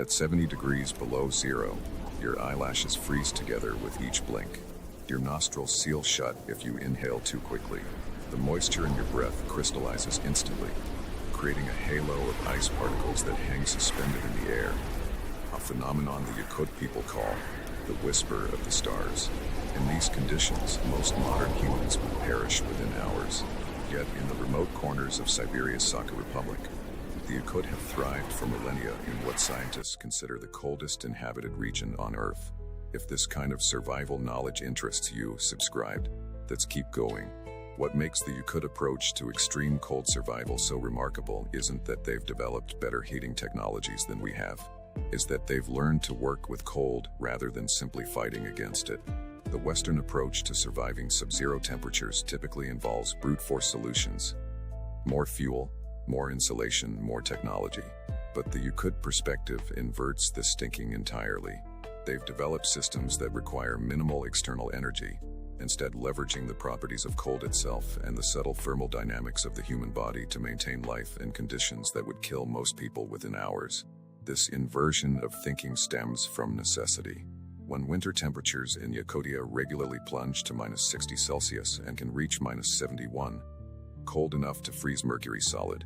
At 70 degrees below zero, your eyelashes freeze together with each blink. Your nostrils seal shut if you inhale too quickly. The moisture in your breath crystallizes instantly, creating a halo of ice particles that hang suspended in the air, a phenomenon the Yakut people call the whisper of the stars. In these conditions, most modern humans would perish within hours. Yet in the remote corners of Siberia's Sakha Republic, the Yakut have thrived for millennia in what scientists consider the coldest inhabited region on Earth. If this kind of survival knowledge interests you, subscribe. Let's keep going. What makes the Yakut approach to extreme cold survival so remarkable isn't that they've developed better heating technologies than we have. Is that they've learned to work with cold rather than simply fighting against it. The Western approach to surviving sub-zero temperatures typically involves brute force solutions. More fuel, more insulation, more technology. But the Yakut perspective inverts this thinking entirely. They've developed systems that require minimal external energy, instead leveraging the properties of cold itself and the subtle thermal dynamics of the human body to maintain life in conditions that would kill most people within hours. This inversion of thinking stems from necessity. When winter temperatures in Yakutia regularly plunge to -60 Celsius and can reach -71, cold enough to freeze mercury solid,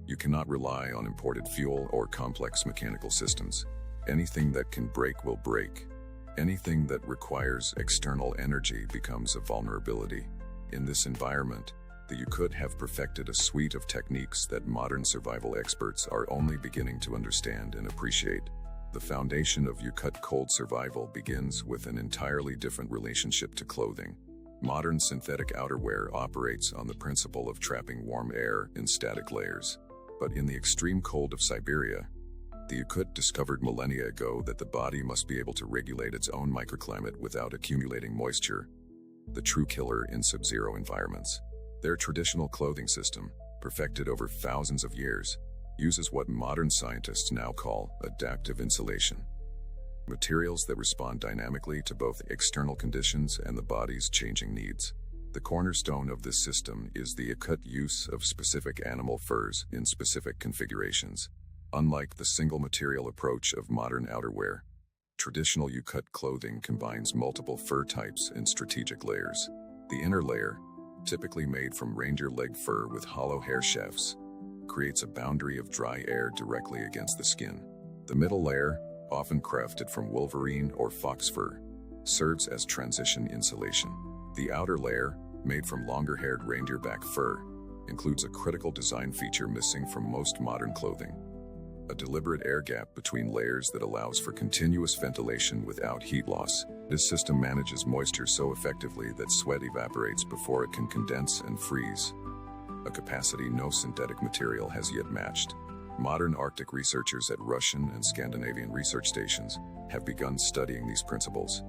you cannot rely on imported fuel or complex mechanical systems. Anything that can break will break. Anything that requires external energy becomes a vulnerability. In this environment, the Yakut have perfected a suite of techniques that modern survival experts are only beginning to understand and appreciate. The foundation of Yakut cold survival begins with an entirely different relationship to clothing. Modern synthetic outerwear operates on the principle of trapping warm air in static layers. But in the extreme cold of Siberia, the Yakut discovered millennia ago that the body must be able to regulate its own microclimate without accumulating moisture, the true killer in sub-zero environments. Their traditional clothing system, perfected over thousands of years, uses what modern scientists now call adaptive insulation. Materials that respond dynamically to both external conditions and the body's changing needs. The cornerstone of this system is the Yakut use of specific animal furs in specific configurations. Unlike the single material approach of modern outerwear, traditional Yakut clothing combines multiple fur types in strategic layers. The inner layer, typically made from reindeer leg fur with hollow hair shafts, creates a boundary of dry air directly against the skin. The middle layer, often crafted from wolverine or fox fur, serves as transition insulation. The outer layer, made from longer-haired reindeer back fur, includes a critical design feature missing from most modern clothing: a deliberate air gap between layers that allows for continuous ventilation without heat loss. This system manages moisture so effectively that sweat evaporates before it can condense and freeze, a capacity no synthetic material has yet matched. Modern Arctic researchers at Russian and Scandinavian research stations have begun studying these principles,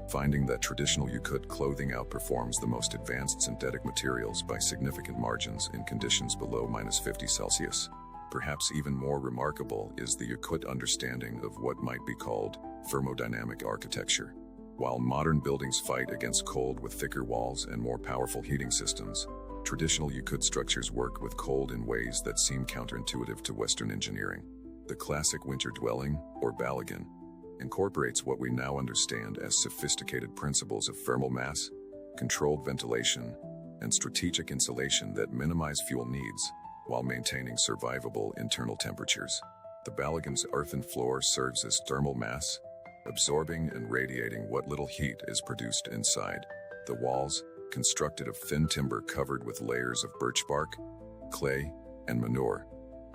finding that traditional Yakut clothing outperforms the most advanced synthetic materials by significant margins in conditions below -50 Celsius. Perhaps even more remarkable is the Yakut understanding of what might be called thermodynamic architecture. While modern buildings fight against cold with thicker walls and more powerful heating systems, traditional Yakut structures work with cold in ways that seem counterintuitive to Western engineering. The classic winter dwelling, or balagan, incorporates what we now understand as sophisticated principles of thermal mass, controlled ventilation, and strategic insulation that minimize fuel needs while maintaining survivable internal temperatures. The balagan's earthen floor serves as thermal mass, absorbing and radiating what little heat is produced inside. The walls, constructed of thin timber covered with layers of birch bark, clay, and manure,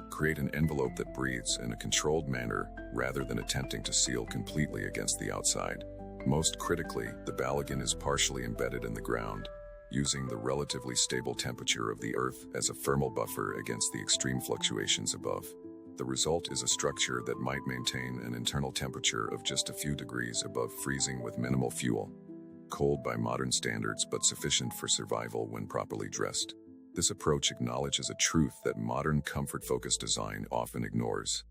create an envelope that breathes in a controlled manner rather than attempting to seal completely against the outside. Most critically, the balagan is partially embedded in the ground, using the relatively stable temperature of the earth as a thermal buffer against the extreme fluctuations above. The result is a structure that might maintain an internal temperature of just a few degrees above freezing with minimal fuel. Cold by modern standards, but sufficient for survival when properly dressed. This approach acknowledges a truth that modern comfort-focused design often ignores.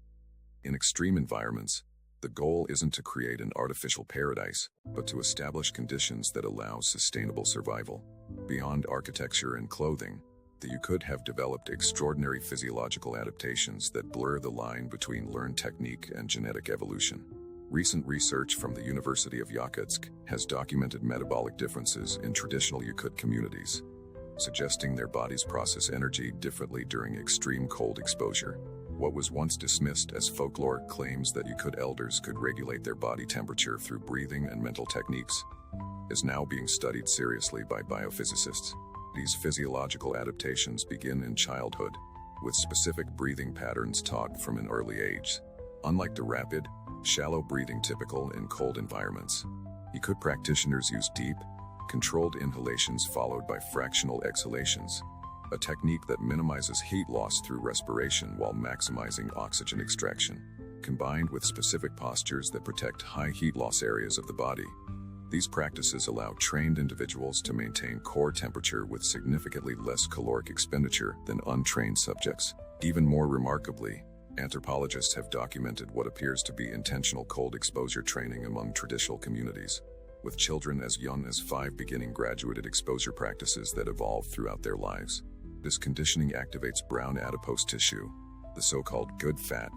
In extreme environments, the goal isn't to create an artificial paradise, but to establish conditions that allow sustainable survival. Beyond architecture and clothing, The Yakut have developed extraordinary physiological adaptations that blur the line between learned technique and genetic evolution. Recent research from the University of Yakutsk has documented metabolic differences in traditional Yakut communities, suggesting their bodies process energy differently during extreme cold exposure. What was once dismissed as folklore claims that Yakut elders could regulate their body temperature through breathing and mental techniques is now being studied seriously by biophysicists. These physiological adaptations begin in childhood, with specific breathing patterns taught from an early age. Unlike the rapid, shallow breathing typical in cold environments, Yakut practitioners use deep, controlled inhalations followed by fractional exhalations, a technique that minimizes heat loss through respiration while maximizing oxygen extraction, combined with specific postures that protect high heat loss areas of the body. These practices allow trained individuals to maintain core temperature with significantly less caloric expenditure than untrained subjects. Even more remarkably, anthropologists have documented what appears to be intentional cold exposure training among traditional communities, with children as young as 5 beginning graduated exposure practices that evolve throughout their lives. This conditioning activates brown adipose tissue, the so-called good fat,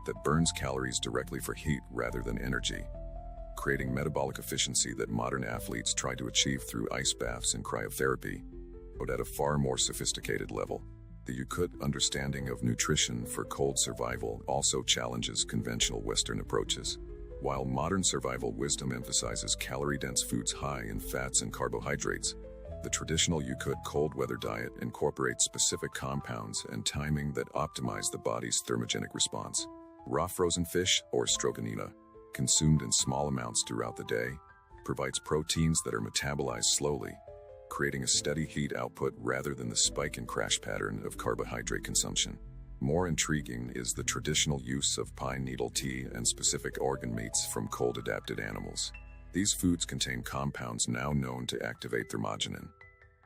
that burns calories directly for heat rather than energy, creating metabolic efficiency that modern athletes try to achieve through ice baths and cryotherapy, but at a far more sophisticated level. The Yakut understanding of nutrition for cold survival also challenges conventional Western approaches. While modern survival wisdom emphasizes calorie-dense foods high in fats and carbohydrates, the traditional Yakut cold weather diet incorporates specific compounds and timing that optimize the body's thermogenic response. Raw frozen fish, or stroganina, consumed in small amounts throughout the day, provides proteins that are metabolized slowly, creating a steady heat output rather than the spike and crash pattern of carbohydrate consumption. More intriguing is the traditional use of pine needle tea and specific organ meats from cold-adapted animals. These foods contain compounds now known to activate thermogenin,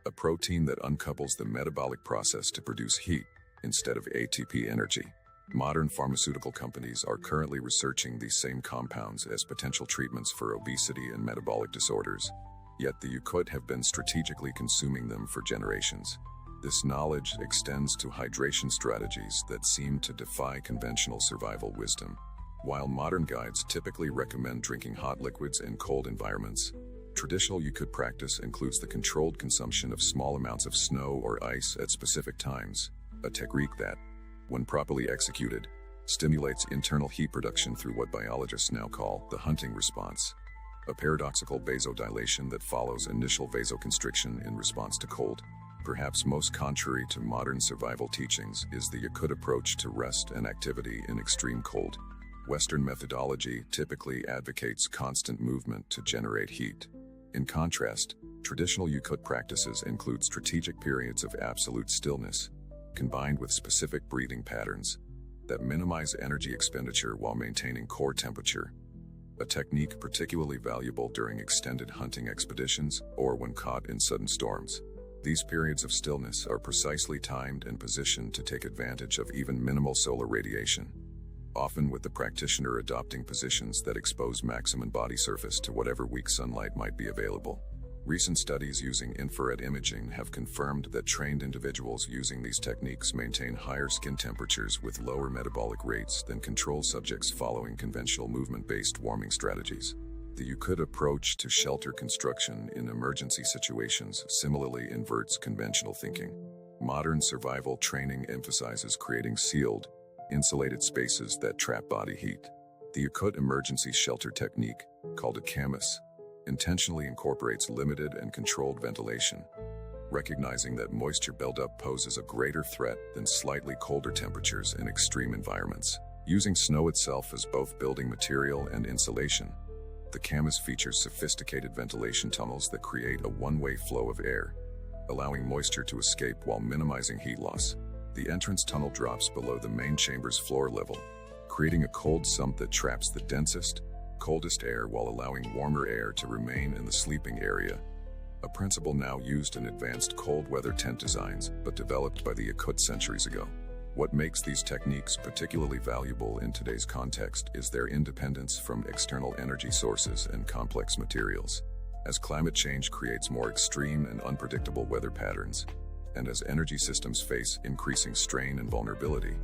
a protein that uncouples the metabolic process to produce heat instead of ATP energy. Modern pharmaceutical companies are currently researching these same compounds as potential treatments for obesity and metabolic disorders, yet the Yakut have been strategically consuming them for generations. This knowledge extends to hydration strategies that seem to defy conventional survival wisdom. While modern guides typically recommend drinking hot liquids in cold environments, traditional Yakut practice includes the controlled consumption of small amounts of snow or ice at specific times, a technique that, when properly executed, stimulates internal heat production through what biologists now call the hunting response, a paradoxical vasodilation that follows initial vasoconstriction in response to cold. Perhaps most contrary to modern survival teachings is the Yakut approach to rest and activity in extreme cold. Western methodology typically advocates constant movement to generate heat. In contrast, traditional Yakut practices include strategic periods of absolute stillness, combined with specific breathing patterns that minimize energy expenditure while maintaining core temperature, a technique particularly valuable during extended hunting expeditions or when caught in sudden storms. These periods of stillness are precisely timed and positioned to take advantage of even minimal solar radiation, often with the practitioner adopting positions that expose maximum body surface to whatever weak sunlight might be available. Recent studies using infrared imaging have confirmed that trained individuals using these techniques maintain higher skin temperatures with lower metabolic rates than control subjects following conventional movement-based warming strategies. The Yakut approach to shelter construction in emergency situations similarly inverts conventional thinking. Modern survival training emphasizes creating sealed, insulated spaces that trap body heat. The Yakut emergency shelter technique, called a camas, intentionally incorporates limited and controlled ventilation, recognizing that moisture buildup poses a greater threat than slightly colder temperatures in extreme environments. Using snow itself as both building material and insulation, the camas features sophisticated ventilation tunnels that create a one-way flow of air, allowing moisture to escape while minimizing heat loss. The entrance tunnel drops below the main chamber's floor level, creating a cold sump that traps the densest, coldest air while allowing warmer air to remain in the sleeping area, a principle now used in advanced cold weather tent designs but developed by the Yakut centuries ago. What makes these techniques particularly valuable in today's context is their independence from external energy sources and complex materials. As climate change creates more extreme and unpredictable weather patterns, And as energy systems face increasing strain and vulnerability,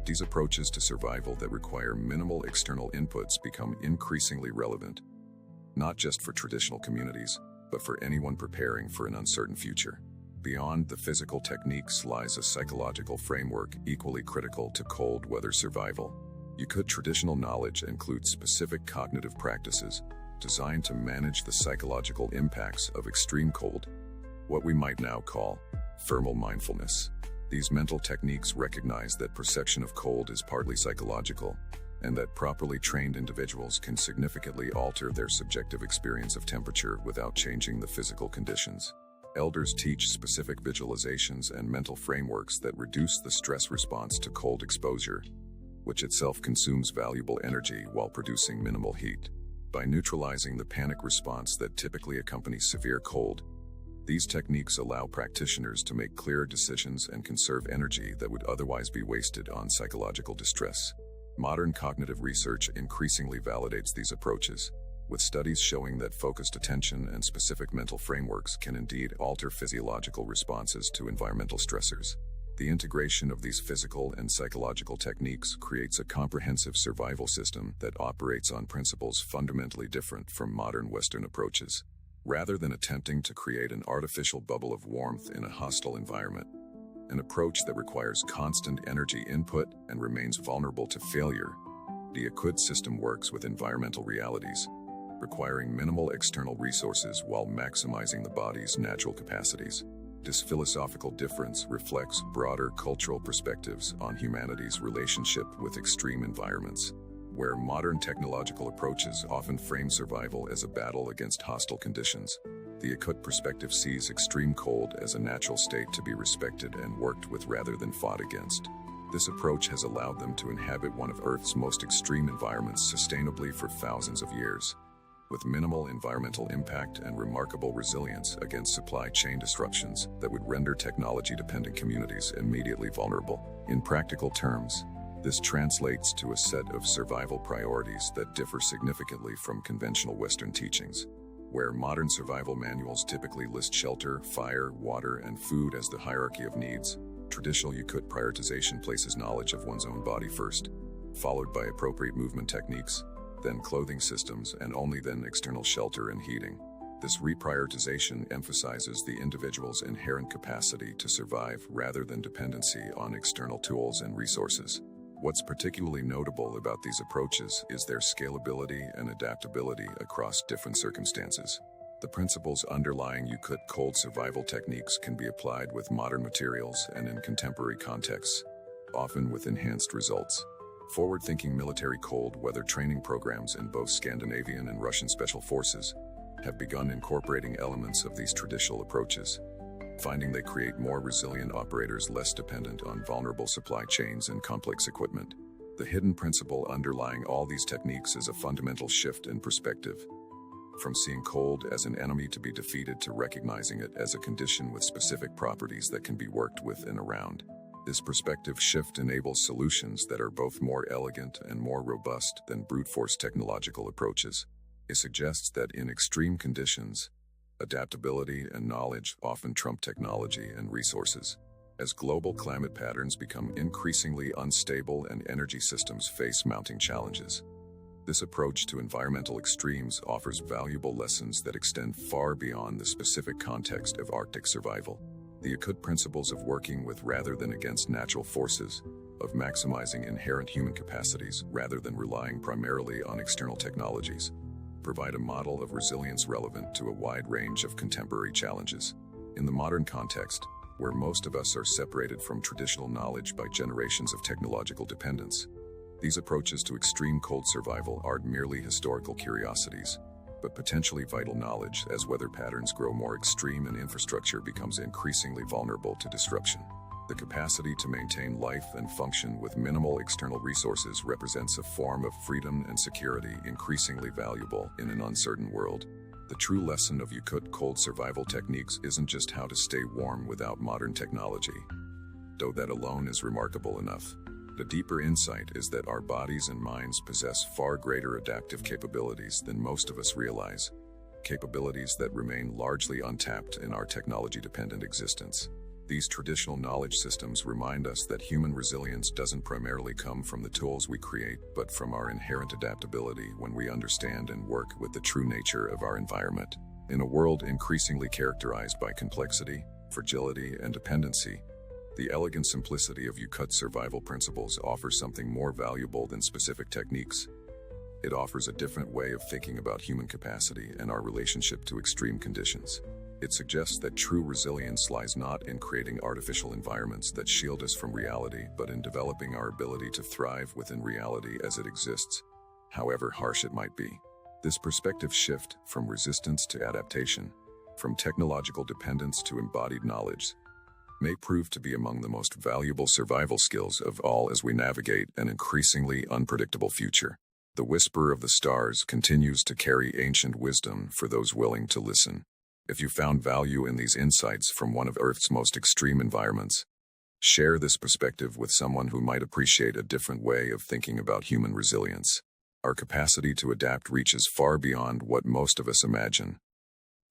these approaches to survival that require minimal external inputs become increasingly relevant, not just for traditional communities, but for anyone preparing for an uncertain future. Beyond the physical techniques lies a psychological framework equally critical to cold weather survival. Yakut traditional knowledge includes specific cognitive practices designed to manage the psychological impacts of extreme cold, what we might now call thermal mindfulness. These mental techniques recognize that perception of cold is partly psychological, and that properly trained individuals can significantly alter their subjective experience of temperature without changing the physical conditions. Elders teach specific visualizations and mental frameworks that reduce the stress response to cold exposure, which itself consumes valuable energy while producing minimal heat. By neutralizing the panic response that typically accompanies severe cold, these techniques allow practitioners to make clearer decisions and conserve energy that would otherwise be wasted on psychological distress. Modern cognitive research increasingly validates these approaches, with studies showing that focused attention and specific mental frameworks can indeed alter physiological responses to environmental stressors. The integration of these physical and psychological techniques creates a comprehensive survival system that operates on principles fundamentally different from modern Western approaches. Rather than attempting to create an artificial bubble of warmth in a hostile environment, an approach that requires constant energy input and remains vulnerable to failure, the Yakut system works with environmental realities, requiring minimal external resources while maximizing the body's natural capacities. This philosophical difference reflects broader cultural perspectives on humanity's relationship with extreme environments, where modern technological approaches often frame survival as a battle against hostile conditions. The Yakut perspective sees extreme cold as a natural state to be respected and worked with rather than fought against. This approach has allowed them to inhabit one of Earth's most extreme environments sustainably for thousands of years, with minimal environmental impact and remarkable resilience against supply chain disruptions that would render technology-dependent communities immediately vulnerable. In practical terms, this translates to a set of survival priorities that differ significantly from conventional Western teachings. Where modern survival manuals typically list shelter, fire, water, and food as the hierarchy of needs, traditional Yakut prioritization places knowledge of one's own body first, followed by appropriate movement techniques, then clothing systems, and only then external shelter and heating. This reprioritization emphasizes the individual's inherent capacity to survive rather than dependency on external tools and resources. What's particularly notable about these approaches is their scalability and adaptability across different circumstances. The principles underlying Yakut cold survival techniques can be applied with modern materials and in contemporary contexts, often with enhanced results. Forward-thinking military cold weather training programs in both Scandinavian and Russian special forces have begun incorporating elements of these traditional approaches, finding they create more resilient operators less dependent on vulnerable supply chains and complex equipment. The hidden principle underlying all these techniques is a fundamental shift in perspective, from seeing cold as an enemy to be defeated to recognizing it as a condition with specific properties that can be worked with and around. This perspective shift enables solutions that are both more elegant and more robust than brute force technological approaches. It suggests that in extreme conditions, adaptability and knowledge often trump technology and resources. As global climate patterns become increasingly unstable and energy systems face mounting challenges, this approach to environmental extremes offers valuable lessons that extend far beyond the specific context of Arctic survival. The Yakut principles of working with rather than against natural forces, of maximizing inherent human capacities rather than relying primarily on external technologies, provide a model of resilience relevant to a wide range of contemporary challenges. In the modern context, where most of us are separated from traditional knowledge by generations of technological dependence, these approaches to extreme cold survival aren't merely historical curiosities, but potentially vital knowledge as weather patterns grow more extreme and infrastructure becomes increasingly vulnerable to disruption. The capacity to maintain life and function with minimal external resources represents a form of freedom and security increasingly valuable in an uncertain world. The true lesson of Yakut cold survival techniques isn't just how to stay warm without modern technology, though that alone is remarkable enough. The deeper insight is that our bodies and minds possess far greater adaptive capabilities than most of us realize, capabilities that remain largely untapped in our technology-dependent existence. These traditional knowledge systems remind us that human resilience doesn't primarily come from the tools we create, but from our inherent adaptability when we understand and work with the true nature of our environment. In a world increasingly characterized by complexity, fragility, and dependency, the elegant simplicity of Yakut's survival principles offers something more valuable than specific techniques. It offers a different way of thinking about human capacity and our relationship to extreme conditions. It suggests that true resilience lies not in creating artificial environments that shield us from reality, but in developing our ability to thrive within reality as it exists, however harsh it might be. This perspective shift from resistance to adaptation, from technological dependence to embodied knowledge, may prove to be among the most valuable survival skills of all as we navigate an increasingly unpredictable future. The whisper of the stars continues to carry ancient wisdom for those willing to listen. If you found value in these insights from one of Earth's most extreme environments, share this perspective with someone who might appreciate a different way of thinking about human resilience. Our capacity to adapt reaches far beyond what most of us imagine,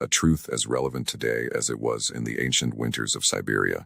a truth as relevant today as it was in the ancient winters of Siberia.